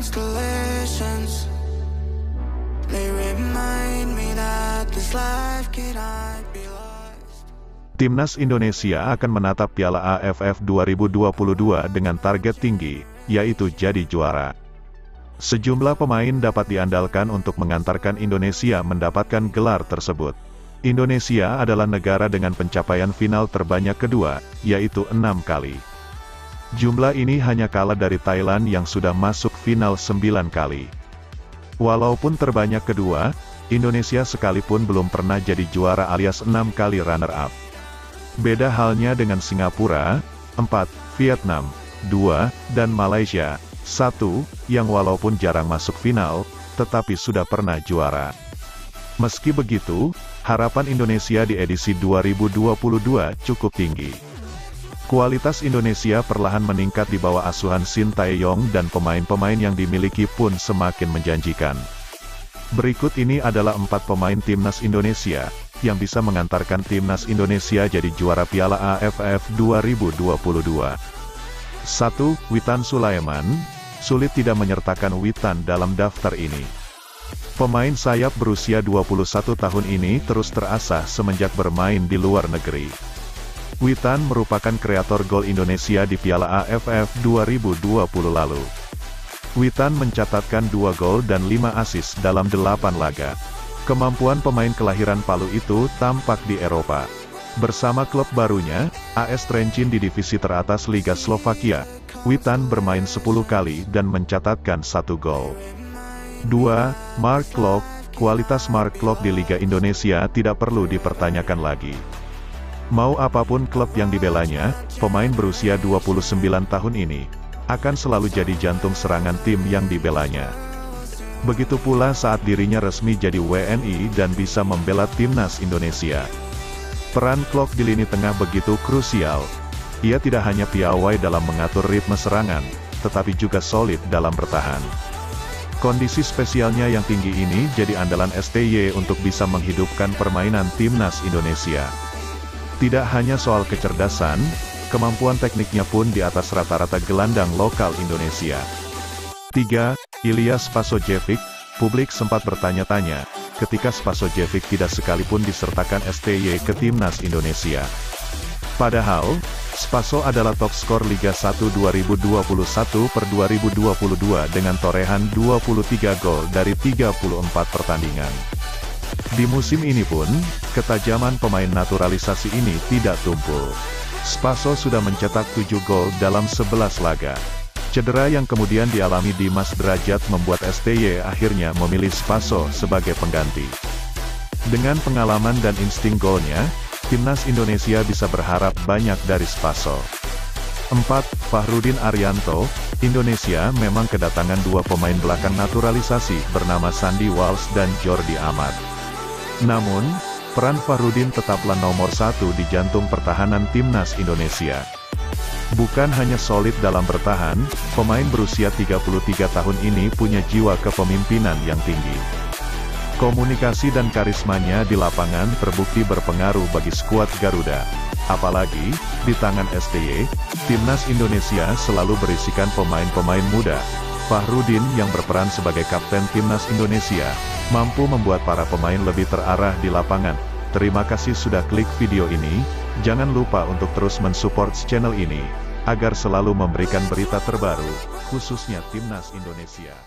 constellations. They remind me that this life cannot be lost. Timnas Indonesia akan menatap Piala AFF 2022 dengan target tinggi, yaitu jadi juara. Sejumlah pemain dapat diandalkan untuk mengantarkan Indonesia mendapatkan gelar tersebut. Indonesia adalah negara dengan pencapaian final terbanyak kedua, yaitu 6 kali. Jumlah ini hanya kalah dari Thailand yang sudah masuk final 9 kali. Walaupun terbanyak kedua, Indonesia sekalipun belum pernah jadi juara alias 6 kali runner-up. Beda halnya dengan Singapura, 4, Vietnam, 2, dan Malaysia, 1, yang walaupun jarang masuk final, tetapi sudah pernah juara. Meski begitu, harapan Indonesia di edisi 2022 cukup tinggi. Kualitas Indonesia perlahan meningkat di bawah asuhan Shin Tae-yong dan pemain-pemain yang dimiliki pun semakin menjanjikan. Berikut ini adalah 4 pemain Timnas Indonesia, yang bisa mengantarkan Timnas Indonesia jadi juara Piala AFF 2022. 1. Witan Sulaiman. Sulit tidak menyertakan Witan dalam daftar ini. Pemain sayap berusia 21 tahun ini terus terasah semenjak bermain di luar negeri. Witan merupakan kreator gol Indonesia di Piala AFF 2020 lalu. Witan mencatatkan 2 gol dan 5 assist dalam 8 laga. Kemampuan pemain kelahiran Palu itu tampak di Eropa. Bersama klub barunya, AS Trencin di divisi teratas Liga Slovakia, Witan bermain 10 kali dan mencatatkan 1 gol. 2. Mark Klok. Kualitas Mark Klok di Liga Indonesia tidak perlu dipertanyakan lagi. Mau apapun klub yang dibelanya, pemain berusia 29 tahun ini akan selalu jadi jantung serangan tim yang dibelanya. Begitu pula saat dirinya resmi jadi WNI dan bisa membela Timnas Indonesia. Peran Klok di lini tengah begitu krusial. Ia tidak hanya piawai dalam mengatur ritme serangan, tetapi juga solid dalam bertahan. Kondisi spesialnya yang tinggi ini jadi andalan STY untuk bisa menghidupkan permainan Timnas Indonesia. Tidak hanya soal kecerdasan, kemampuan tekniknya pun di atas rata-rata gelandang lokal Indonesia. 3. Ilyas Spasojevic. Publik sempat bertanya-tanya, ketika Spasojevic tidak sekalipun disertakan STY ke Timnas Indonesia. Padahal, Spaso adalah top skor Liga 1 2021/2022 dengan torehan 23 gol dari 34 pertandingan. Di musim ini pun, ketajaman pemain naturalisasi ini tidak tumpul. Spaso sudah mencetak 7 gol dalam 11 laga. Cedera yang kemudian dialami Dimas Derajat membuat STY akhirnya memilih Spaso sebagai pengganti. Dengan pengalaman dan insting golnya, Timnas Indonesia bisa berharap banyak dari Spaso. 4. Fahrudin Arianto. Indonesia memang kedatangan 2 pemain belakang naturalisasi bernama Sandy Walsh dan Jordi Amat. Namun, peran Fahrudin tetaplah nomor 1 di jantung pertahanan Timnas Indonesia. Bukan hanya solid dalam bertahan, pemain berusia 33 tahun ini punya jiwa kepemimpinan yang tinggi. Komunikasi dan karismanya di lapangan terbukti berpengaruh bagi skuad Garuda. Apalagi, di tangan STY, Timnas Indonesia selalu berisikan pemain-pemain muda. Fahrudin yang berperan sebagai kapten Timnas Indonesia, mampu membuat para pemain lebih terarah di lapangan. Terima kasih sudah klik video ini, jangan lupa untuk terus mensupport channel ini, agar selalu memberikan berita terbaru, khususnya Timnas Indonesia.